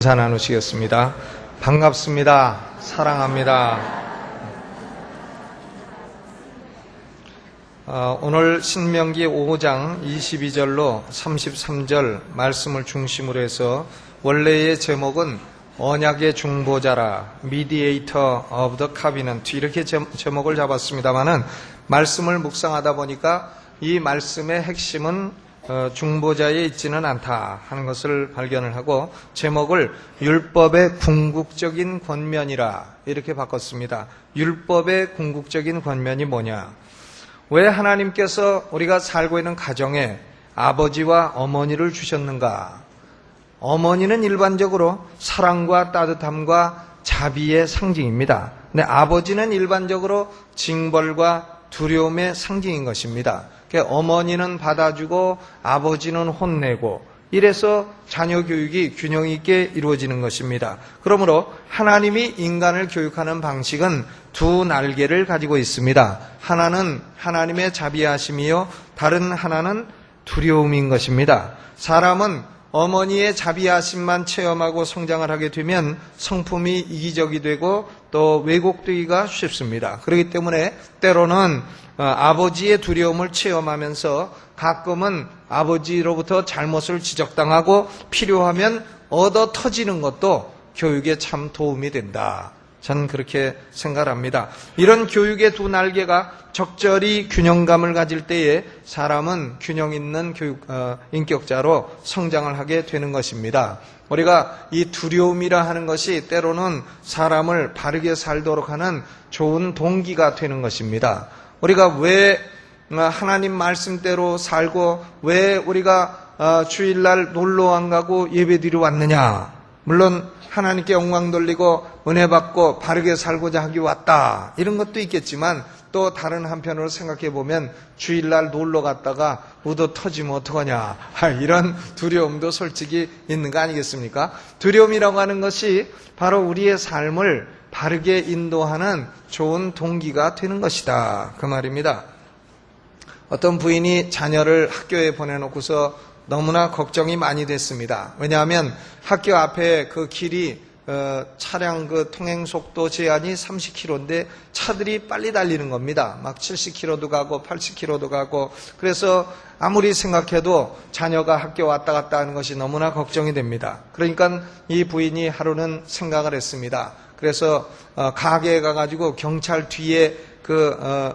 인사 나누시겠습니다. 반갑습니다. 사랑합니다. 오늘 신명기 5장 22절로 33절 말씀을 중심으로 해서 원래의 제목은 언약의 중보자라, Mediator of the Covenant, 이렇게 제목을 잡았습니다만은 말씀을 묵상하다 보니까 이 말씀의 핵심은 중보자에 있지는 않다 하는 것을 발견을 하고 제목을 율법의 궁극적인 권면이라 이렇게 바꿨습니다. 율법의 궁극적인 권면이 뭐냐? 왜 하나님께서 우리가 살고 있는 가정에 아버지와 어머니를 주셨는가? 어머니는 일반적으로 사랑과 따뜻함과 자비의 상징입니다. 근데 아버지는 일반적으로 징벌과 두려움의 상징인 것입니다. 어머니는 받아주고 아버지는 혼내고 이래서 자녀 교육이 균형 있게 이루어지는 것입니다. 그러므로 하나님이 인간을 교육하는 방식은 두 날개를 가지고 있습니다. 하나는 하나님의 자비하심이요, 다른 하나는 두려움인 것입니다. 사람은 어머니의 자비하심만 체험하고 성장을 하게 되면 성품이 이기적이 되고 또 왜곡되기가 쉽습니다. 그렇기 때문에 때로는 아버지의 두려움을 체험하면서 가끔은 아버지로부터 잘못을 지적당하고 필요하면 얻어 터지는 것도 교육에 참 도움이 된다. 저는 그렇게 생각합니다. 이런 교육의 두 날개가 적절히 균형감을 가질 때에 사람은 균형 있는 인격자로 성장을 하게 되는 것입니다. 우리가 이 두려움이라 하는 것이 때로는 사람을 바르게 살도록 하는 좋은 동기가 되는 것입니다. 우리가 왜 하나님 말씀대로 살고 왜 우리가 주일날 놀러 안 가고 예배드리러 왔느냐? 물론 하나님께 영광 돌리고 은혜 받고 바르게 살고자 하기 왔다, 이런 것도 있겠지만 또 다른 한편으로 생각해 보면 주일날 놀러 갔다가 우도 터지면 어떡하냐, 이런 두려움도 솔직히 있는 거 아니겠습니까? 두려움이라고 하는 것이 바로 우리의 삶을 바르게 인도하는 좋은 동기가 되는 것이다, 그 말입니다. 어떤 부인이 자녀를 학교에 보내놓고서 너무나 걱정이 많이 됐습니다. 왜냐하면 학교 앞에 그 길이 차량 통행 속도 제한이 30km인데 차들이 빨리 달리는 겁니다. 막 70km도 가고 80km도 가고, 그래서 아무리 생각해도 자녀가 학교 왔다 갔다 하는 것이 너무나 걱정이 됩니다. 그러니까 이 부인이 하루는 생각을 했습니다. 그래서 가게에 가가지고 경찰 뒤에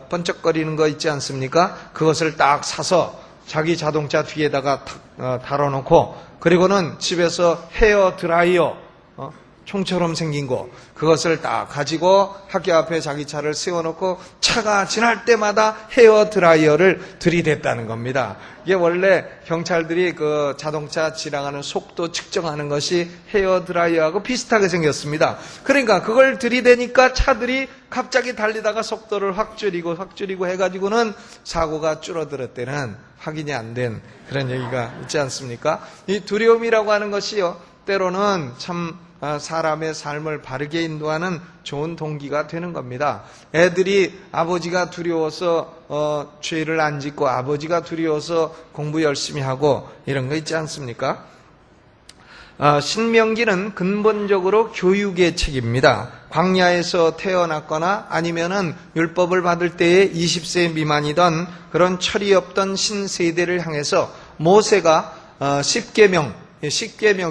번쩍거리는 거 있지 않습니까? 그것을 딱 사서 자기 자동차 뒤에다가 달아놓고, 그리고는 집에서 헤어 드라이어, 총처럼 생긴 거, 그것을 딱 가지고 학교 앞에 자기 차를 세워놓고 차가 지날 때마다 헤어 드라이어를 들이댔다는 겁니다. 이게 원래 경찰들이 그 자동차 지나가는 속도 측정하는 것이 헤어 드라이어하고 비슷하게 생겼습니다. 그러니까 그걸 들이대니까 차들이 갑자기 달리다가 속도를 확 줄이고 해가지고는 사고가 줄어들었다는 확인이 안 된 그런 얘기가 있지 않습니까? 이 두려움이라고 하는 것이요, 때로는 참 사람의 삶을 바르게 인도하는 좋은 동기가 되는 겁니다. 애들이 아버지가 두려워서 죄를 안 짓고 아버지가 두려워서 공부 열심히 하고 이런 거 있지 않습니까? 신명기는 근본적으로 교육의 책입니다. 광야에서 태어났거나 아니면은 율법을 받을 때에 20세 미만이던 그런 철이 없던 신세대를 향해서 모세가 십계명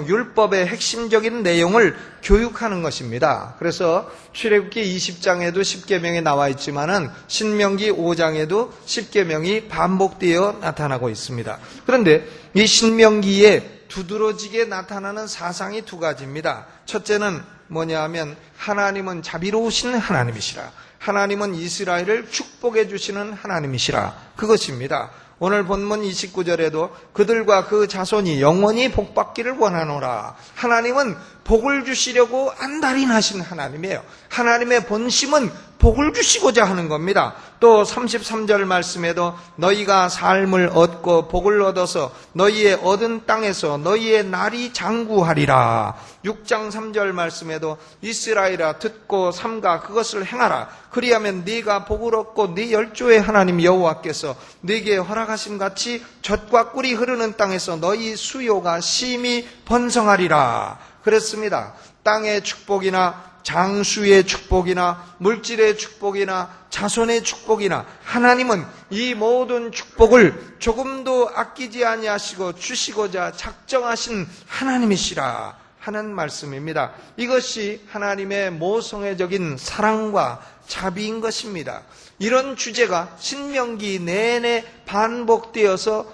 율법의 핵심적인 내용을 교육하는 것입니다. 그래서 출애굽기 20장에도 십계명이 나와 있지만은 신명기 5장에도 십계명이 반복되어 나타나고 있습니다. 그런데 이 신명기에 두드러지게 나타나는 사상이 두 가지입니다. 첫째는 뭐냐 하면 하나님은 자비로우신 하나님이시라, 하나님은 이스라엘을 축복해 주시는 하나님이시라, 그것입니다. 오늘 본문 29절에도 그들과 그 자손이 영원히 복받기를 원하노라. 하나님은 복을 주시려고 안달인하신 하나님이에요. 하나님의 본심은 복을 주시고자 하는 겁니다. 또 33절 말씀에도 너희가 삶을 얻고 복을 얻어서 너희의 얻은 땅에서 너희의 날이 장구하리라. 6장 3절 말씀에도 이스라엘아 듣고 삼가 그것을 행하라. 그리하면 네가 복을 얻고 네 열조의 하나님 여호와께서 네게 허락 허락하심 같이 젖과 꿀이 흐르는 땅에서 너희 수요가 심히 번성하리라 그랬습니다. 땅의 축복이나 장수의 축복이나 물질의 축복이나 자손의 축복이나 하나님은 이 모든 축복을 조금도 아끼지 아니하시고 주시고자 작정하신 하나님이시라 하는 말씀입니다. 이것이 하나님의 모성애적인 사랑과 자비인 것입니다. 이런 주제가 신명기 내내 반복되어서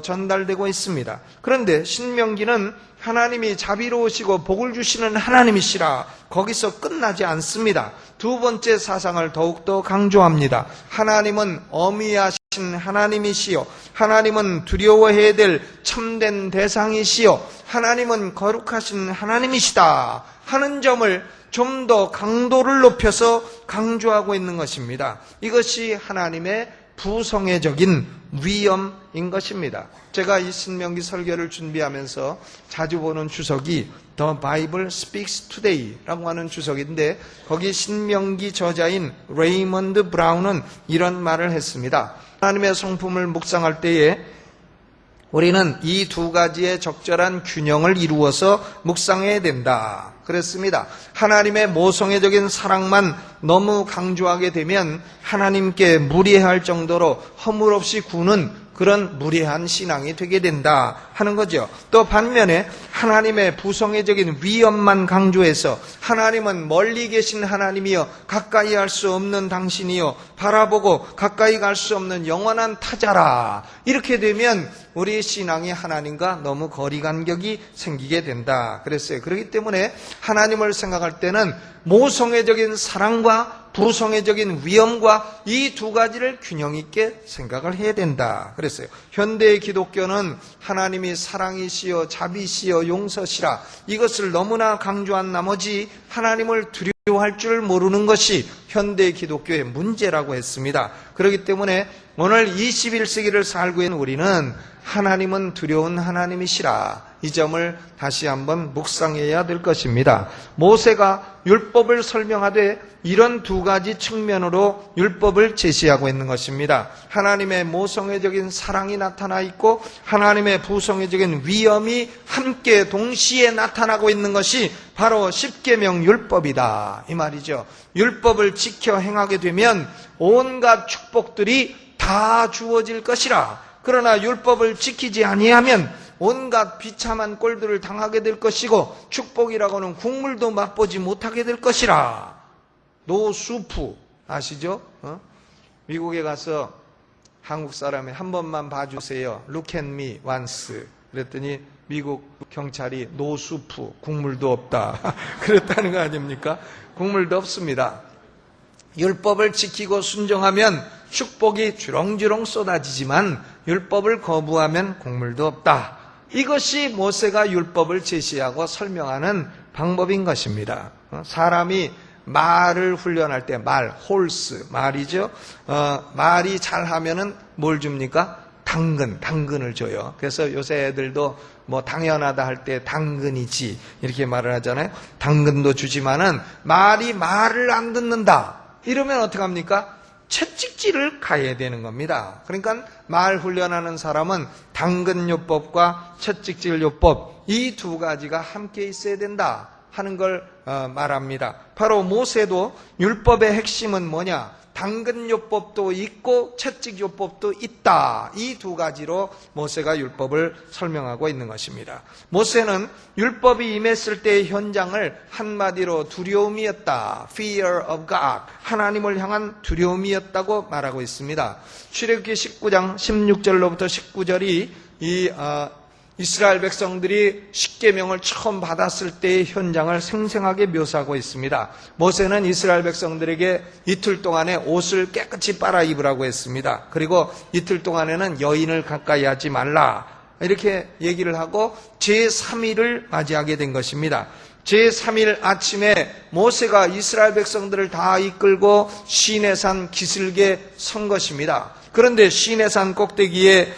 전달되고 있습니다. 그런데 신명기는 하나님이 자비로우시고 복을 주시는 하나님이시라 거기서 끝나지 않습니다. 두 번째 사상을 더욱더 강조합니다. 하나님은 어미하신 하나님이시요 하나님은 두려워해야 될 참된 대상이시요 하나님은 거룩하신 하나님이시다 하는 점을 좀 더 강도를 높여서 강조하고 있는 것입니다. 이것이 하나님의 부성애적인 위엄인 것입니다. 제가 이 신명기 설교를 준비하면서 자주 보는 주석이 The Bible Speaks Today라고 하는 주석인데 거기 신명기 저자인 레이먼드 브라운은 이런 말을 했습니다. 하나님의 성품을 묵상할 때에 우리는 이 두 가지의 적절한 균형을 이루어서 묵상해야 된다 그랬습니다. 하나님의 모성애적인 사랑만 너무 강조하게 되면 하나님께 무례할 정도로 허물없이 구는 그런 무례한 신앙이 되게 된다 하는 거죠. 또 반면에 하나님의 부성애적인 위엄만 강조해서 하나님은 멀리 계신 하나님이여 가까이 할 수 없는 당신이여 바라보고 가까이 갈 수 없는 영원한 타자라 이렇게 되면 우리 신앙이 하나님과 너무 거리 간격이 생기게 된다 그랬어요. 그렇기 때문에 하나님을 생각할 때는 모성애적인 사랑과 부성애적인 위엄과 이 두 가지를 균형 있게 생각을 해야 된다 그랬어요. 현대의 기독교는 하나님이 사랑이시여 자비시여 용서시라 이것을 너무나 강조한 나머지 하나님을 두려워할 줄 모르는 것이 현대 기독교의 문제라고 했습니다. 그렇기 때문에 오늘 21세기를 살고 있는 우리는 하나님은 두려운 하나님이시라 이 점을 다시 한번 묵상해야 될 것입니다. 모세가 율법을 설명하되 이런 두 가지 측면으로 율법을 제시하고 있는 것입니다. 하나님의 모성애적인 사랑이 나타나 있고 하나님의 부성애적인 위엄이 함께 동시에 나타나고 있는 것이 바로 십계명 율법이다 이 말이죠. 율법을 지켜 행하게 되면 온갖 축복들이 다 주어질 것이라. 그러나 율법을 지키지 아니하면 온갖 비참한 꼴들을 당하게 될 것이고 축복이라고는 국물도 맛보지 못하게 될 것이라. 노수프 아시죠? 미국에 가서 한국 사람이 한 번만 봐주세요. Look at me once. 그랬더니 미국 경찰이 노수프 국물도 없다 그랬다는 거 아닙니까? 국물도 없습니다. 율법을 지키고 순종하면 축복이 주렁주렁 쏟아지지만 율법을 거부하면 국물도 없다. 이것이 모세가 율법을 제시하고 설명하는 방법인 것입니다. 사람이 말을 훈련할 때 홀스, 말이죠. 말이 잘하면은 뭘 줍니까? 당근을 줘요. 그래서 요새 애들도 뭐 당연하다 할 때 당근이지 이렇게 말을 하잖아요. 당근도 주지만은 말이 말을 안 듣는다. 이러면 어떡합니까? 채찍질을 가해야 되는 겁니다. 그러니까 말 훈련하는 사람은 당근요법과 채찍질요법 이 두 가지가 함께 있어야 된다 하는 걸 말합니다. 바로 모세도 율법의 핵심은 뭐냐? 당근요법도 있고 채찍요법도 있다. 이 두 가지로 모세가 율법을 설명하고 있는 것입니다. 모세는 율법이 임했을 때의 현장을 한마디로 두려움이었다. Fear of God. 하나님을 향한 두려움이었다고 말하고 있습니다. 출애굽기 19장 16절로부터 19절이 이스라엘 백성들이 십계명을 처음 받았을 때의 현장을 생생하게 묘사하고 있습니다. 모세는 이스라엘 백성들에게 이틀 동안에 옷을 깨끗이 빨아 입으라고 했습니다. 그리고 이틀 동안에는 여인을 가까이 하지 말라 이렇게 얘기를 하고 제3일을 맞이하게 된 것입니다. 제3일 아침에 모세가 이스라엘 백성들을 다 이끌고 시내산 기슭에 선 것입니다. 그런데 시내산 꼭대기에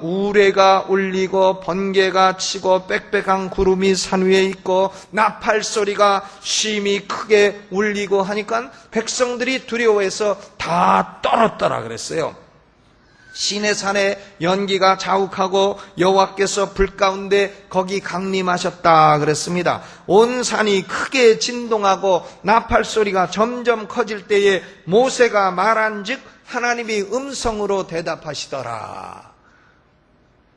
우레가 울리고 번개가 치고 빽빽한 구름이 산 위에 있고 나팔 소리가 심히 크게 울리고 하니까 백성들이 두려워해서 다 떨었더라 그랬어요. 시내산에 연기가 자욱하고 여호와께서 불 가운데 거기 강림하셨다 그랬습니다. 온 산이 크게 진동하고 나팔 소리가 점점 커질 때에 모세가 말한즉 하나님이 음성으로 대답하시더라.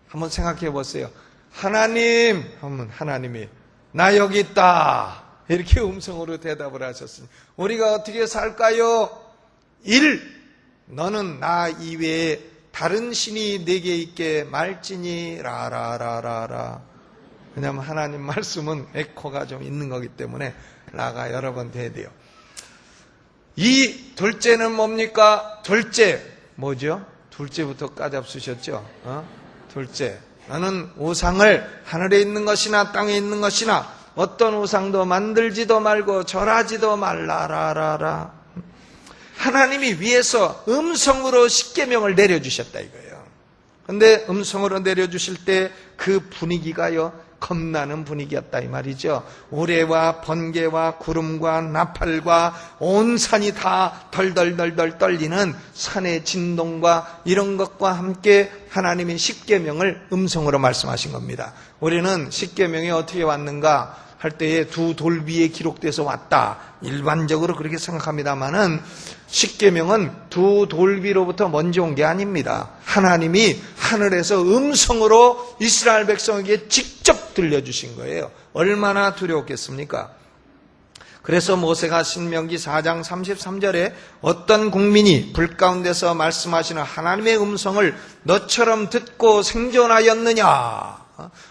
한번 생각해 보세요. 하나님 하면 하나님이 나 여기 있다 이렇게 음성으로 대답을 하셨습니다. 우리가 어떻게 살까요? 1. 너는 나 이외에 다른 신이 내게 있게 말지니 라라라라라. 왜냐하면 하나님 말씀은 에코가 좀 있는 거기 때문에 라가 여러 번 돼야 돼요. 2. 둘째는 뭡니까? 둘째 뭐죠? 둘째부터 까잡수셨죠? 둘째, 너는 우상을 하늘에 있는 것이나 땅에 있는 것이나 어떤 우상도 만들지도 말고 절하지도 말라라라라. 하나님이 위에서 음성으로 십계명을 내려주셨다 이거예요. 그런데 음성으로 내려주실 때 그 분위기가요 겁나는 분위기였다 이 말이죠. 우레와 번개와 구름과 나팔과 온 산이 다 덜덜덜덜 떨리는 산의 진동과 이런 것과 함께 하나님이 십계명을 음성으로 말씀하신 겁니다. 우리는 십계명이 어떻게 왔는가 할 때에 두 돌 위에 기록돼서 왔다 일반적으로 그렇게 생각합니다마는 십계명은 두 돌 위로부터 먼저 온 게 아닙니다. 하나님이 하늘에서 음성으로 이스라엘 백성에게 직접 들려주신 거예요. 얼마나 두려웠겠습니까? 그래서 모세가 신명기 4장 33절에 어떤 국민이 불 가운데서 말씀하시는 하나님의 음성을 너처럼 듣고 생존하였느냐?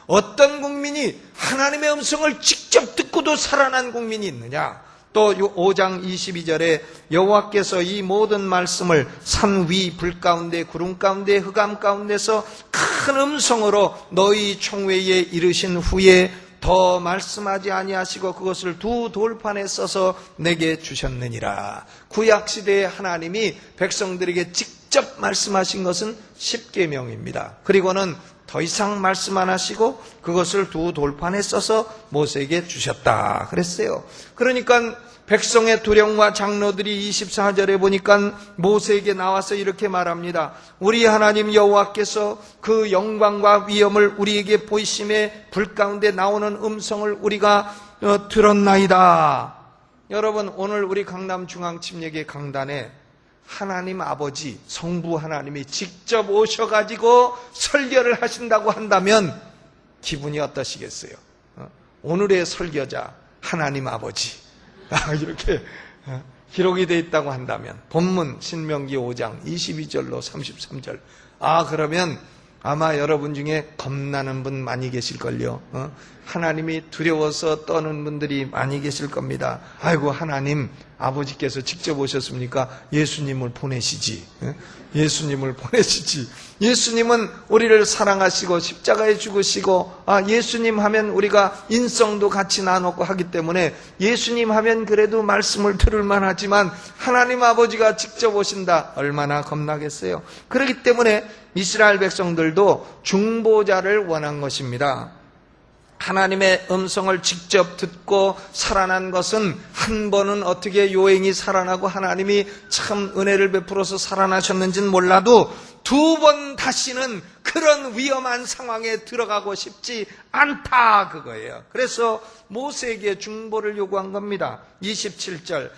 어떤 국민이 하나님의 음성을 직접 듣고도 살아난 국민이 있느냐? 또 5장 22절에 여호와께서 이 모든 말씀을 산 위 불 가운데 구름 가운데 흑암 가운데서 큰 음성으로 너희 총회에 이르신 후에 더 말씀하지 아니하시고 그것을 두 돌판에 써서 내게 주셨느니라. 구약시대에 하나님이 백성들에게 직접 말씀하신 것은 십계명입니다. 그리고는 더 이상 말씀 안 하시고 그것을 두 돌판에 써서 모세에게 주셨다 그랬어요. 그러니까 백성의 두령과 장로들이 24절에 보니까 모세에게 나와서 이렇게 말합니다. 우리 하나님 여호와께서 그 영광과 위엄을 우리에게 보이심에 불 가운데 나오는 음성을 우리가 들었나이다. 여러분 오늘 우리 강남중앙침례교 강단에 하나님 아버지 성부 하나님이 직접 오셔가지고 설교를 하신다고 한다면 기분이 어떠시겠어요? 오늘의 설교자 하나님 아버지 이렇게 기록이 되어 있다고 한다면 본문 신명기 5장 22절로 33절 그러면 아마 여러분 중에 겁나는 분 많이 계실걸요. 하나님이 두려워서 떠는 분들이 많이 계실 겁니다. 아이고 하나님 아버지께서 직접 오셨습니까? 예수님을 보내시지. 예수님을 보내시지. 예수님은 우리를 사랑하시고 십자가에 죽으시고 예수님 하면 우리가 인성도 같이 나눴고 하기 때문에 예수님 하면 그래도 말씀을 들을 만하지만 하나님 아버지가 직접 오신다. 얼마나 겁나겠어요. 그렇기 때문에 이스라엘 백성들도 중보자를 원한 것입니다. 하나님의 음성을 직접 듣고 살아난 것은 한 번은 어떻게 요행이 살아나고 하나님이 참 은혜를 베풀어서 살아나셨는지는 몰라도 두 번 다시는 그런 위험한 상황에 들어가고 싶지 않다 그거예요. 그래서 모세에게 중보를 요구한 겁니다. 27절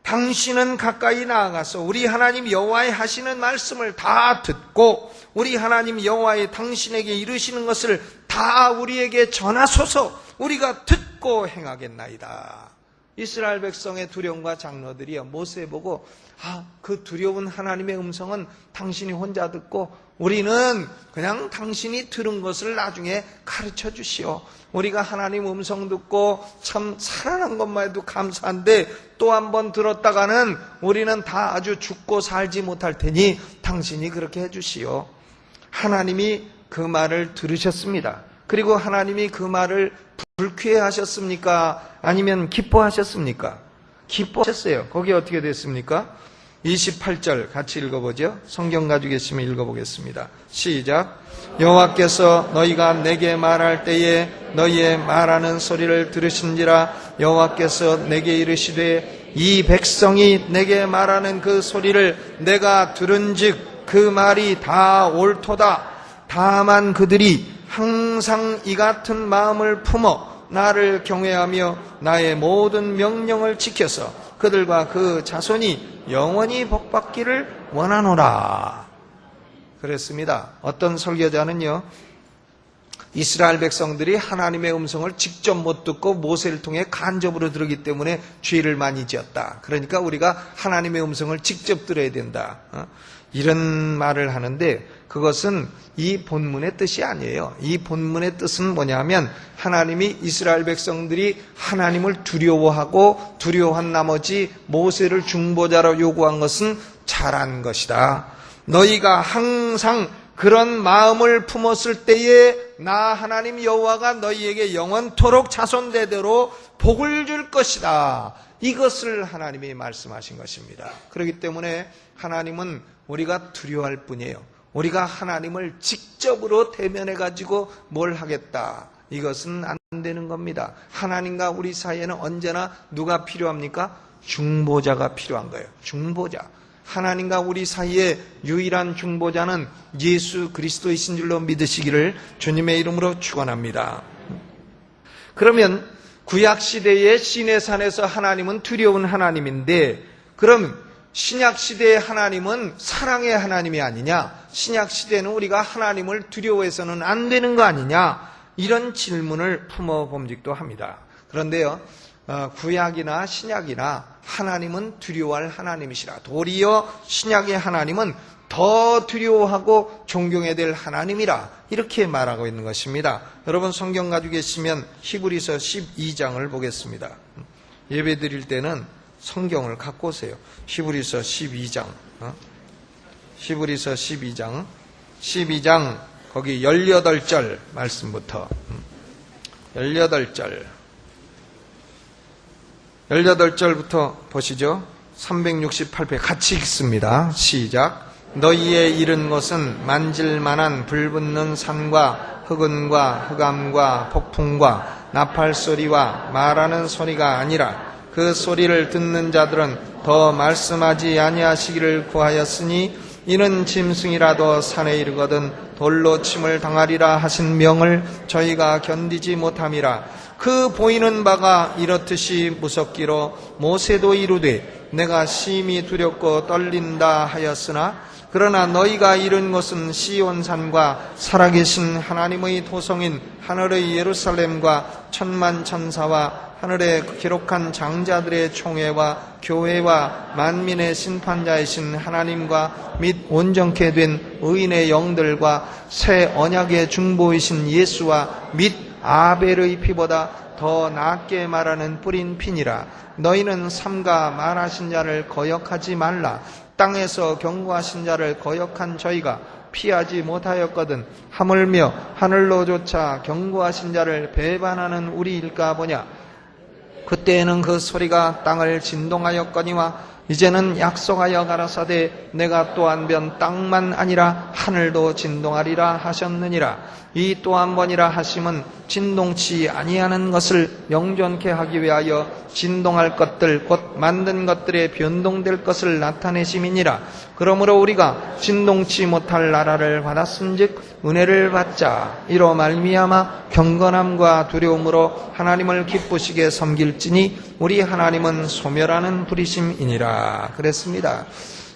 당신은 가까이 나아가서 우리 하나님 여호와의 하시는 말씀을 다 듣고 우리 하나님 여호와의 당신에게 이르시는 것을 다 우리에게 전하소서. 우리가 듣고 행하겠나이다. 이스라엘 백성의 두려움과 장로들이 모세 보고 그 두려운 하나님의 음성은 당신이 혼자 듣고 우리는 그냥 당신이 들은 것을 나중에 가르쳐 주시오. 우리가 하나님 음성 듣고 참 살아난 것만 해도 감사한데 또 한 번 들었다가는 우리는 다 아주 죽고 살지 못할 테니 당신이 그렇게 해주시오. 하나님이 그 말을 들으셨습니다. 그리고 하나님이 그 말을 불쾌하셨습니까? 아니면 기뻐하셨습니까? 기뻐하셨어요. 거기 어떻게 됐습니까? 28절 같이 읽어보죠. 성경 가지고 계시면 읽어보겠습니다. 시작. 여호와께서 너희가 내게 말할 때에 너희의 말하는 소리를 들으신지라. 여호와께서 내게 이르시되 이 백성이 내게 말하는 그 소리를 내가 들은즉 그 말이 다 옳도다. 다만 그들이 항상 이 같은 마음을 품어 나를 경외하며 나의 모든 명령을 지켜서 그들과 그 자손이 영원히 복받기를 원하노라. 그랬습니다. 어떤 설교자는요, 이스라엘 백성들이 하나님의 음성을 직접 못 듣고 모세를 통해 간접으로 들었기 때문에 죄를 많이 지었다. 그러니까 우리가 하나님의 음성을 직접 들어야 된다. 이런 말을 하는데 그것은 이 본문의 뜻이 아니에요. 이 본문의 뜻은 뭐냐면 하나님이 이스라엘 백성들이 하나님을 두려워하고 두려워한 나머지 모세를 중보자로 요구한 것은 잘한 것이다. 너희가 항상 그런 마음을 품었을 때에 나 하나님 여호와가 너희에게 영원토록 자손대대로 복을 줄 것이다. 이것을 하나님이 말씀하신 것입니다. 그렇기 때문에 하나님은 우리가 두려워할 뿐이에요. 우리가 하나님을 직접으로 대면해 가지고 뭘 하겠다, 이것은 안 되는 겁니다. 하나님과 우리 사이에는 언제나 누가 필요합니까? 중보자가 필요한 거예요. 중보자. 하나님과 우리 사이에 유일한 중보자는 예수 그리스도이신 줄로 믿으시기를 주님의 이름으로 축원합니다. 그러면 구약시대의 시내산에서 하나님은 두려운 하나님인데, 그럼 신약시대의 하나님은 사랑의 하나님이 아니냐? 신약시대는 우리가 하나님을 두려워해서는 안 되는 거 아니냐? 이런 질문을 품어봄직도 합니다. 그런데요, 구약이나 신약이나 하나님은 두려워할 하나님이시라. 도리어 신약의 하나님은 더 두려워하고 존경해야 될 하나님이라, 이렇게 말하고 있는 것입니다. 여러분 성경 가지고 계시면 히브리서 12장을 보겠습니다. 예배 드릴 때는 성경을 갖고 오세요. 히브리서 12장. 히브리서 12장 거기 18절 말씀부터 18절부터 보시죠. 368회 같이 읽습니다. 시작. 너희의 이른 것은 만질만한 불붙는 산과 흑은과 흑암과 폭풍과 나팔소리와 말하는 소리가 아니라 그 소리를 듣는 자들은 더 말씀하지 아니하시기를 구하였으니 이는 짐승이라도 산에 이르거든 돌로 침을 당하리라 하신 명을 저희가 견디지 못함이라. 그 보이는 바가 이렇듯이 무섭기로 모세도 이르되 내가 심히 두렵고 떨린다 하였으나, 그러나 너희가 이룬 것은 시온산과 살아계신 하나님의 도성인 하늘의 예루살렘과 천만 천사와 하늘에 기록한 장자들의 총회와 교회와 만민의 심판자이신 하나님과 및 온전케 된 의인의 영들과 새 언약의 중보이신 예수와 및 아벨의 피보다 더 낫게 말하는 뿌린 피니라. 너희는 삼가 말하신 자를 거역하지 말라. 땅에서 경고하신 자를 거역한 저희가 피하지 못하였거든 하물며 하늘로조차 경고하신 자를 배반하는 우리일까 보냐. 그때에는 그 소리가 땅을 진동하였거니와 이제는 약속하여 가라사대 내가 또한 변 땅만 아니라 하늘도 진동하리라 하셨느니라. 이 또 한 번이라 하심은 진동치 아니하는 것을 영존케 하기 위하여 진동할 것들 곧 만든 것들에 변동될 것을 나타내심이니라. 그러므로 우리가 진동치 못할 나라를 받았은즉 은혜를 받자. 이로 말미암아 경건함과 두려움으로 하나님을 기쁘시게 섬길지니 우리 하나님은 소멸하는 부리심이니라. 그랬습니다.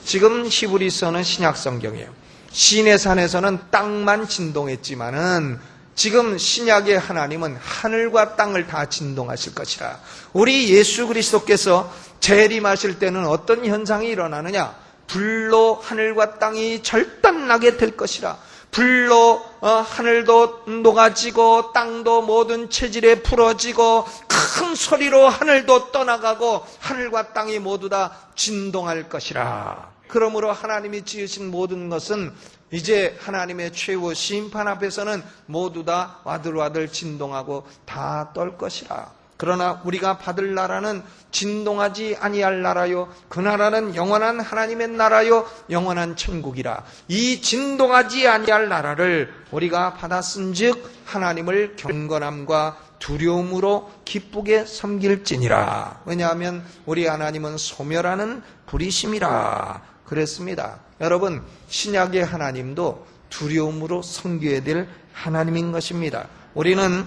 지금 히브리서는 신약 성경이에요. 시내산에서는 땅만 진동했지만은 지금 신약의 하나님은 하늘과 땅을 다 진동하실 것이라. 우리 예수 그리스도께서 재림하실 때는 어떤 현상이 일어나느냐? 불로 하늘과 땅이 절단나게 될 것이라. 불로 하늘도 녹아지고 땅도 모든 체질에 풀어지고 큰 소리로 하늘도 떠나가고 하늘과 땅이 모두 다 진동할 것이라. 그러므로 하나님이 지으신 모든 것은 이제 하나님의 최후 심판 앞에서는 모두 다 와들와들 진동하고 다 떨 것이라. 그러나 우리가 받을 나라는 진동하지 아니할 나라요 그 나라는 영원한 하나님의 나라요 영원한 천국이라. 이 진동하지 아니할 나라를 우리가 받았은즉 하나님을 경건함과 두려움으로 기쁘게 섬길지니라. 왜냐하면 우리 하나님은 소멸하는 불이심이라. 그랬습니다. 여러분, 신약의 하나님도 두려움으로 섬겨야 될 하나님인 것입니다. 우리는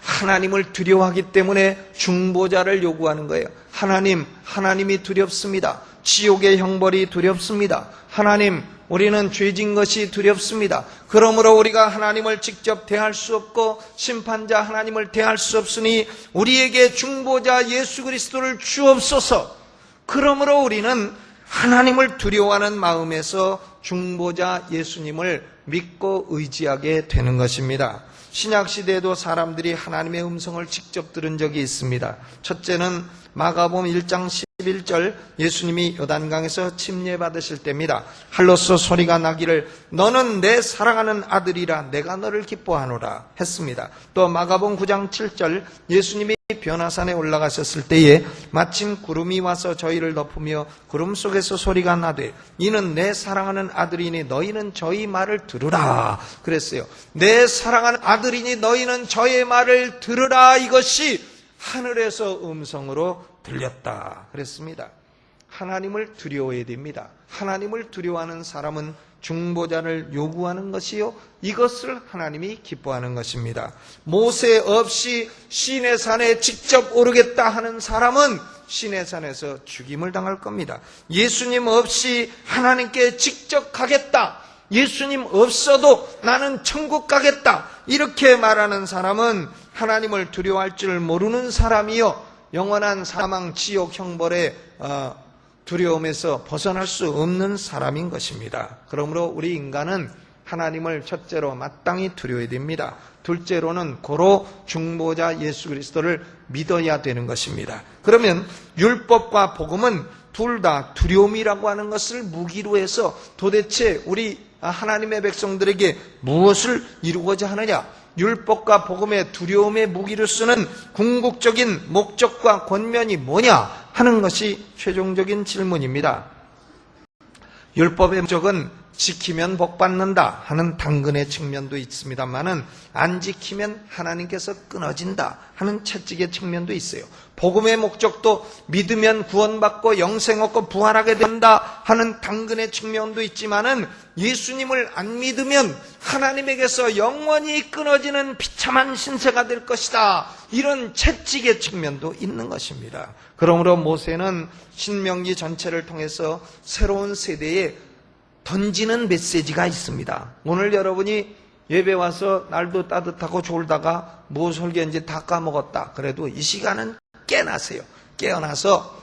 하나님을 두려워하기 때문에 중보자를 요구하는 거예요. 하나님이 두렵습니다. 지옥의 형벌이 두렵습니다. 하나님, 우리는 죄진 것이 두렵습니다. 그러므로 우리가 하나님을 직접 대할 수 없고 심판자 하나님을 대할 수 없으니 우리에게 중보자 예수 그리스도를 주옵소서. 그러므로 우리는 하나님을 두려워하는 마음에서 중보자 예수님을 믿고 의지하게 되는 것입니다. 신약시대에도 사람들이 하나님의 음성을 직접 들은 적이 있습니다. 첫째는 마가복음 1장 11절, 예수님이 요단강에서 침례받으실 때입니다. 할로서 소리가 나기를 너는 내 사랑하는 아들이라 내가 너를 기뻐하노라 했습니다. 또 마가복음 9장 7절, 예수님이 변화산에 올라가셨을 때에 마침 구름이 와서 저희를 덮으며 구름 속에서 소리가 나되 이는 내 사랑하는 아들이니 너희는 저희 말을 들으라 그랬어요. 내 사랑하는 아들이니 너희는 저의 말을 들으라, 이것이 하늘에서 음성으로 들렸다 그랬습니다. 하나님을 두려워해야 됩니다. 하나님을 두려워하는 사람은 중보자를 요구하는 것이요, 이것을 하나님이 기뻐하는 것입니다. 모세 없이 시내산에 직접 오르겠다 하는 사람은 시내산에서 죽임을 당할 겁니다. 예수님 없이 하나님께 직접 가겠다, 예수님 없어도 나는 천국 가겠다, 이렇게 말하는 사람은 하나님을 두려워할 줄 모르는 사람이요, 영원한 사망 지옥 형벌의 두려움에서 벗어날 수 없는 사람인 것입니다. 그러므로 우리 인간은 하나님을 첫째로 마땅히 두려워야 됩니다. 둘째로는 고로 중보자 예수 그리스도를 믿어야 되는 것입니다. 그러면 율법과 복음은 둘 다 두려움이라고 하는 것을 무기로 해서 도대체 우리 하나님의 백성들에게 무엇을 이루고자 하느냐? 율법과 복음의 두려움의 무기를 쓰는 궁극적인 목적과 권면이 뭐냐 하는 것이 최종적인 질문입니다. 율법의 목적은 지키면 복받는다 하는 당근의 측면도 있습니다만은 안 지키면 하나님께서 끊어진다 하는 채찍의 측면도 있어요. 복음의 목적도 믿으면 구원받고 영생 얻고 부활하게 된다 하는 당근의 측면도 있지만은 예수님을 안 믿으면 하나님에게서 영원히 끊어지는 비참한 신세가 될 것이다, 이런 채찍의 측면도 있는 것입니다. 그러므로 모세는 신명기 전체를 통해서 새로운 세대에 던지는 메시지가 있습니다. 오늘 여러분이 예배 와서 날도 따뜻하고 졸다가 뭐 설교인지 다 까먹었다 그래도 이 시간은 깨나세요. 깨어나서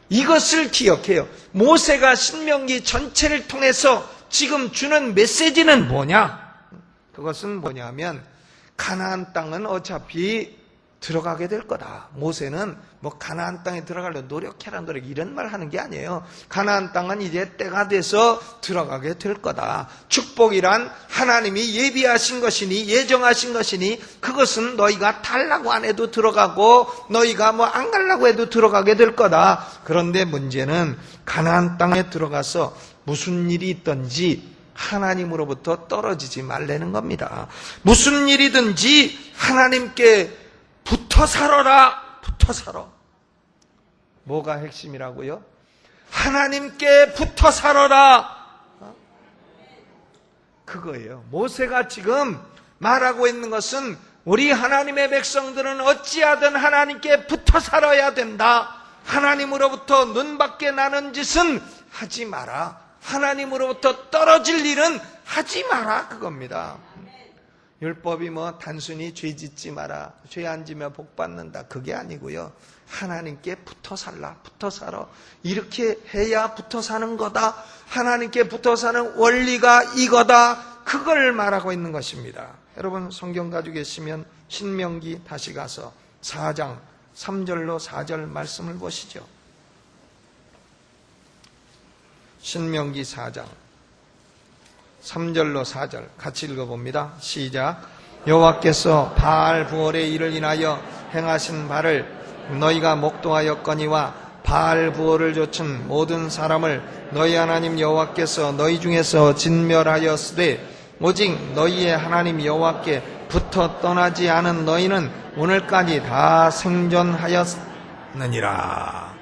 이것을 기억해요. 모세가 신명기 전체를 통해서 지금 주는 메시지는 뭐냐? 그것은 뭐냐면 가나안 땅은 어차피 들어가게 될 거다. 모세는 뭐 가나안 땅에 들어가려 노력해라 이런 말 하는 게 아니에요. 가나안 땅은 이제 때가 돼서 들어가게 될 거다. 축복이란 하나님이 예비하신 것이니 예정하신 것이니 그것은 너희가 달라고 안 해도 들어가고 너희가 뭐 안 가려고 해도 들어가게 될 거다. 그런데 문제는 가나안 땅에 들어가서 무슨 일이 있든지 하나님으로부터 떨어지지 말라는 겁니다. 무슨 일이든지 하나님께 붙어 살아라. 붙어 살아. 뭐가 핵심이라고요? 하나님께 붙어 살아라. 그거예요. 모세가 지금 말하고 있는 것은 우리 하나님의 백성들은 어찌하든 하나님께 붙어 살아야 된다. 하나님으로부터 눈밖에 나는 짓은 하지 마라. 하나님으로부터 떨어질 일은 하지 마라, 그겁니다. 율법이 뭐 단순히 죄 짓지 마라, 죄 안 지면 복 받는다, 그게 아니고요. 하나님께 붙어 살라, 붙어 살아. 이렇게 해야 붙어 사는 거다. 하나님께 붙어 사는 원리가 이거다. 그걸 말하고 있는 것입니다. 여러분 성경 가지고 계시면 신명기 다시 가서 4장 3절로 4절 말씀을 보시죠. 신명기 4장 3절로 4절 같이 읽어봅니다. 시작. 여호와께서 바알 부올의 일을 인하여 행하신 바를 너희가 목도하였거니와 바알 부올을 좇은 모든 사람을 너희 하나님 여호와께서 너희 중에서 진멸하였으되 오직 너희의 하나님 여호와께 붙어 떠나지 않은 너희는 오늘까지 다 생존하였느니라.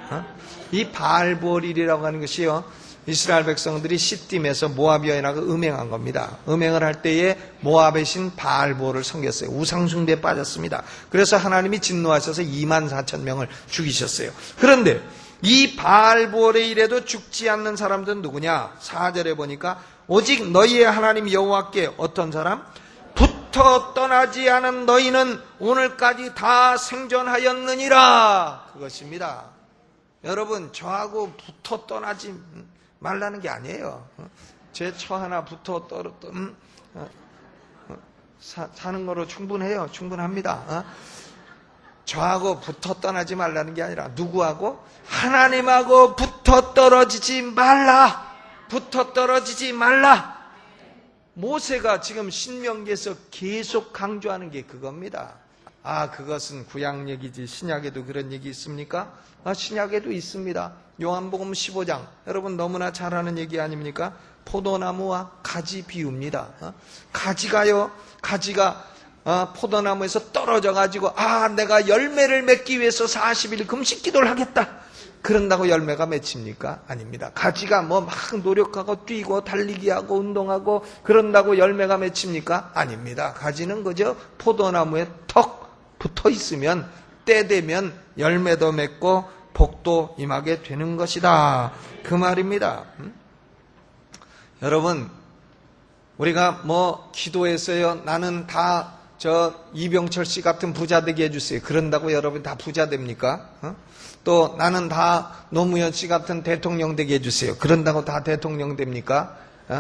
이 바알 부올이라고 하는 것이요, 이스라엘 백성들이 시딤에서 모압 여인하고 음행한 겁니다. 음행을 할 때에 모압의 신 바알보를 섬겼어요. 우상숭배에 빠졌습니다. 그래서 하나님이 진노하셔서 24,000명을 죽이셨어요. 그런데 이 바알볼의 일에도 죽지 않는 사람들은 누구냐? 4절에 보니까 오직 너희의 하나님 여호와께 어떤 사람? 붙어 떠나지 않은 너희는 오늘까지 다 생존하였느니라. 그것입니다. 여러분, 저하고 붙어 떠나지 말라는 게 아니에요. 제 처 하나 붙어 사는 거로 충분해요. 충분합니다. 저하고 붙어 떠나지 말라는 게 아니라 누구하고? 하나님하고 붙어 떨어지지 말라. 붙어 떨어지지 말라. 모세가 지금 신명기에서 계속 강조하는 게 그겁니다. 그것은 구약 얘기지 신약에도 그런 얘기 있습니까? 신약에도 있습니다. 요한복음 15장, 여러분 너무나 잘 아는 얘기 아닙니까? 포도나무와 가지 비유입니다. 가지가 포도나무에서 떨어져 가지고 내가 열매를 맺기 위해서 40일 금식 기도를 하겠다. 그런다고 열매가 맺힙니까? 아닙니다. 가지가 막 노력하고 뛰고 달리기 하고 운동하고 그런다고 열매가 맺힙니까? 아닙니다. 가지는 그저 포도나무에 턱 붙어 있으면 때 되면 열매도 맺고 복도 임하게 되는 것이다. 그 말입니다. 여러분, 우리가 기도했어요. 나는 다 이병철 씨 같은 부자 되게 해주세요. 그런다고 여러분 다 부자 됩니까? 또 나는 다 노무현 씨 같은 대통령 되게 해주세요. 그런다고 다 대통령 됩니까?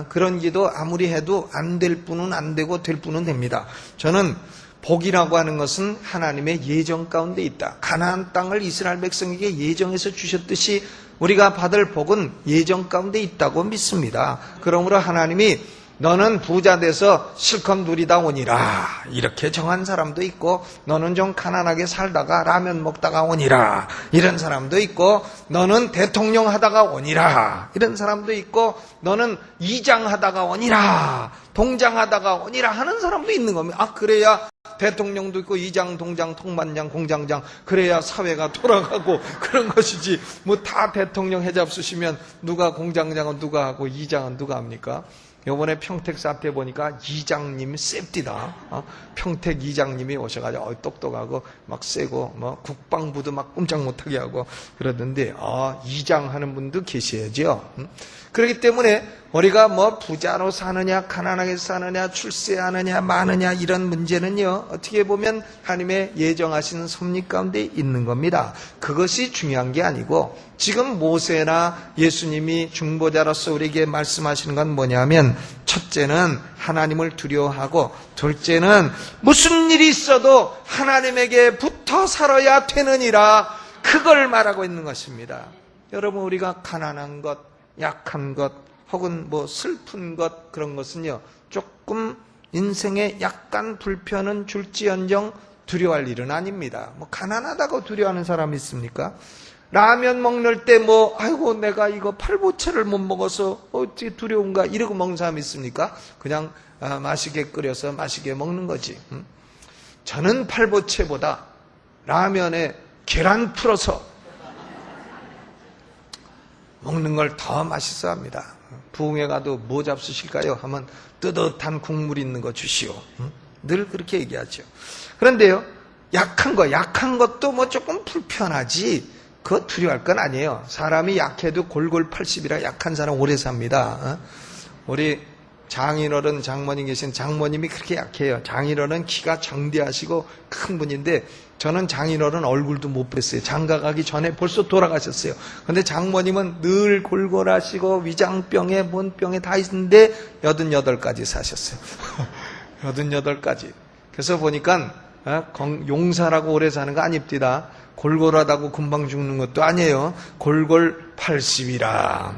그런 기도 아무리 해도 안 될 분은 안 되고 될 분은 됩니다. 저는 복이라고 하는 것은 하나님의 예정 가운데 있다. 가나안 땅을 이스라엘 백성에게 예정해서 주셨듯이 우리가 받을 복은 예정 가운데 있다고 믿습니다. 그러므로 하나님이 너는 부자 돼서 실컷 누리다 오니라 이렇게 정한 사람도 있고, 너는 좀 가난하게 살다가 라면 먹다가 오니라 이런 사람도 있고, 너는 대통령 하다가 오니라 이런 사람도 있고, 너는 이장 하다가 오니라 동장 하다가 오니라 하는 사람도 있는 겁니다. 그래야 대통령도 있고 이장, 동장, 통반장, 공장장, 그래야 사회가 돌아가고 그런 것이지, 다 대통령 해잡수시면 누가 공장장은 누가 하고 이장은 누가 합니까? 요번에 평택 사태 보니까 이장님이 셉디다. 평택 이장님이 오셔가지고 똑똑하고 막 세고 국방부도 막 꼼짝 못하게 하고 그러던데, 이장 하는 분도 계셔야죠. 그렇기 때문에 우리가 부자로 사느냐 가난하게 사느냐 출세하느냐 마느냐 이런 문제는요, 어떻게 보면 하나님의 예정하시는 섭리 가운데 있는 겁니다. 그것이 중요한 게 아니고, 지금 모세나 예수님이 중보자로서 우리에게 말씀하시는 건 뭐냐면, 첫째는 하나님을 두려워하고, 둘째는 무슨 일이 있어도 하나님에게 붙어 살아야 되느니라, 그걸 말하고 있는 것입니다. 여러분, 우리가 가난한 것, 약한 것, 혹은 슬픈 것, 그런 것은요, 조금 인생에 약간 불편은 줄지언정 두려워할 일은 아닙니다. 가난하다고 두려워하는 사람이 있습니까? 라면 먹는 때 아이고 내가 이거 팔보채를 못 먹어서 어찌 두려운가 이러고 먹는 사람이 있습니까? 그냥 맛있게 끓여서 맛있게 먹는 거지. 저는 팔보채보다 라면에 계란 풀어서 먹는 걸 더 맛있어 합니다. 부흥회 가도 뭐 잡수실까요? 하면 뜨뜻한 국물 있는 거 주시오. 늘 그렇게 얘기하죠. 그런데요, 약한 것도 조금 불편하지, 그거 두려워할 건 아니에요. 사람이 약해도 골골 80이라 약한 사람 오래 삽니다. 우리 장인어른, 장모님 계신 장모님이 그렇게 약해요. 장인어른 키가 정대하시고 큰 분인데, 저는 장인어른 얼굴도 못 뵀어요. 장가 가기 전에 벌써 돌아가셨어요. 근데 장모님은 늘 골골하시고 위장병에 뭔병에 다 있는데 88까지 사셨어요. 88까지. 그래서 보니까 용사라고 오래 사는 거 아닙니다. 골골하다고 금방 죽는 것도 아니에요. 골골 80이라.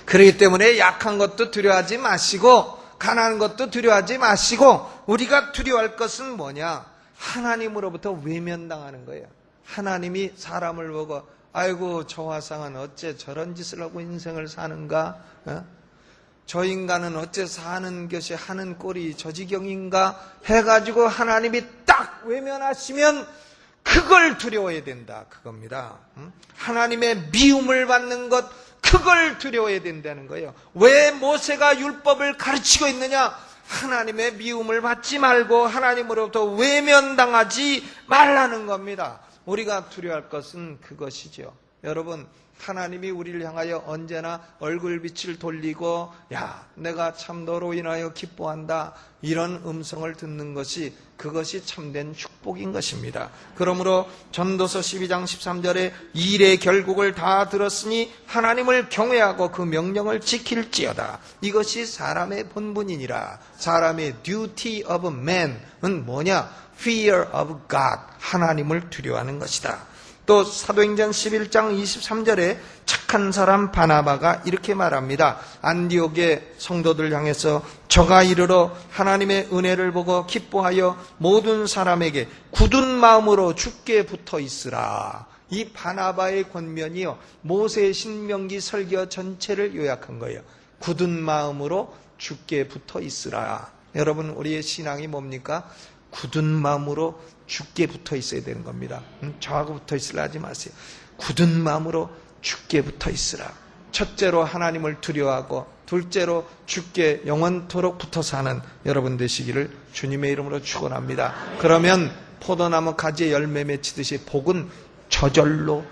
그렇기 때문에 약한 것도 두려워하지 마시고, 가난한 것도 두려워하지 마시고, 우리가 두려워할 것은 뭐냐? 하나님으로부터 외면당하는 거예요. 하나님이 사람을 보고 아이고 저 화상은 어째 저런 짓을 하고 인생을 사는가? 저 인간은 어째 사는 것이 하는 꼴이 저 지경인가? 해가지고 하나님이 딱 외면하시면 그걸 두려워해야 된다, 그겁니다. 하나님의 미움을 받는 것, 그걸 두려워해야 된다는 거예요. 왜 모세가 율법을 가르치고 있느냐? 하나님의 미움을 받지 말고 하나님으로부터 외면당하지 말라는 겁니다. 우리가 두려워할 것은 그것이죠. 여러분, 하나님이 우리를 향하여 언제나 얼굴빛을 돌리고 야, 내가 참 너로 인하여 기뻐한다, 이런 음성을 듣는 것이, 그것이 참된 축복인 것입니다. 그러므로 전도서 12장 13절에 일의 결국을 다 들었으니 하나님을 경외하고 그 명령을 지킬지어다. 이것이 사람의 본분이니라. 사람의 duty of man은 뭐냐? Fear of God, 하나님을 두려워하는 것이다. 또 사도행전 11장 23절에 착한 사람 바나바가 이렇게 말합니다. 안디옥의 성도들 향해서 저가 이르러 하나님의 은혜를 보고 기뻐하여 모든 사람에게 굳은 마음으로 주께 붙어 있으라. 이 바나바의 권면이요, 모세의 신명기 설교 전체를 요약한 거예요. 굳은 마음으로 주께 붙어 있으라. 여러분, 우리의 신앙이 뭡니까? 굳은 마음으로 주께 붙어 있어야 되는 겁니다. 저하고 붙어 있으라 하지 마세요. 굳은 마음으로 주께 붙어 있으라. 첫째로 하나님을 두려워하고, 둘째로 주께 영원토록 붙어 사는 여러분 되시기를 주님의 이름으로 축원합니다. 그러면 포도나무 가지에 열매 맺히듯이 복은 저절로,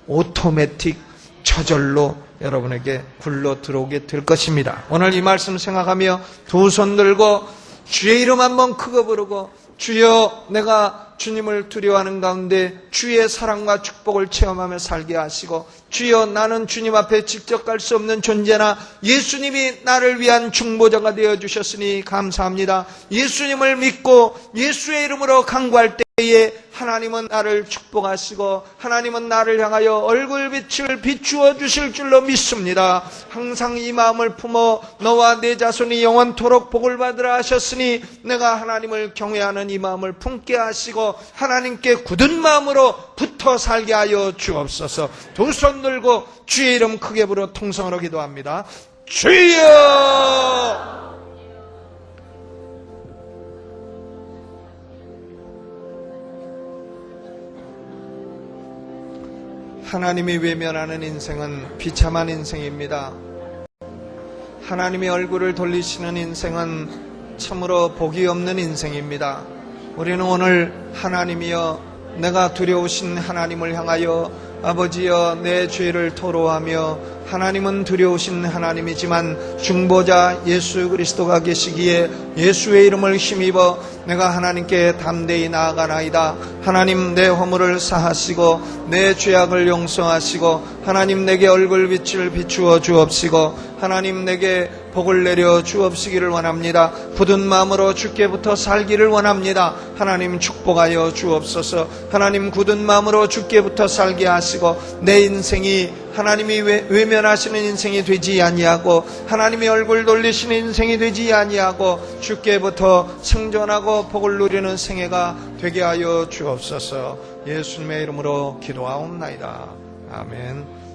오토매틱 저절로 여러분에게 굴러 들어오게 될 것입니다. 오늘 이 말씀 생각하며 두 손 들고 주의 이름 한번 크게 부르고, 주여, 내가 주님을 두려워하는 가운데 주의 사랑과 축복을 체험하며 살게 하시고, 주여, 나는 주님 앞에 직접 갈 수 없는 존재나 예수님이 나를 위한 중보자가 되어주셨으니 감사합니다. 예수님을 믿고 예수의 이름으로 간구할 때에 하나님은 나를 축복하시고 하나님은 나를 향하여 얼굴빛을 비추어 주실 줄로 믿습니다. 항상 이 마음을 품어 너와 내 자손이 영원토록 복을 받으라 하셨으니 내가 하나님을 경외하는 이 마음을 품게 하시고 하나님께 굳은 마음으로 붙어 살게 하여 주옵소서. 두 손 들고 주의 이름 크게 부르어 통성으로 기도합니다. 주여! 하나님이 외면하는 인생은 비참한 인생입니다. 하나님의 얼굴을 돌리시는 인생은 참으로 복이 없는 인생입니다. 우리는 오늘 하나님이여, 내가 두려우신 하나님을 향하여 아버지여 내 죄를 토로하며, 하나님은 두려우신 하나님이지만 중보자 예수 그리스도가 계시기에 예수의 이름을 힘입어 내가 하나님께 담대히 나아가나이다. 하나님, 내 허물을 사하시고 내 죄악을 용서하시고 하나님 내게 얼굴빛을 비추어 주옵시고 하나님 내게 복을 내려 주옵시기를 원합니다. 굳은 마음으로 주께부터 살기를 원합니다. 하나님 축복하여 주옵소서. 하나님 굳은 마음으로 주께부터 살게 하시고 내 인생이 하나님이 외면하시는 인생이 되지 아니하고 하나님의 얼굴 돌리시는 인생이 되지 아니하고 주께부터 생존하고 복을 누리는 생애가 되게 하여 주옵소서. 예수님의 이름으로 기도하옵나이다. 아멘.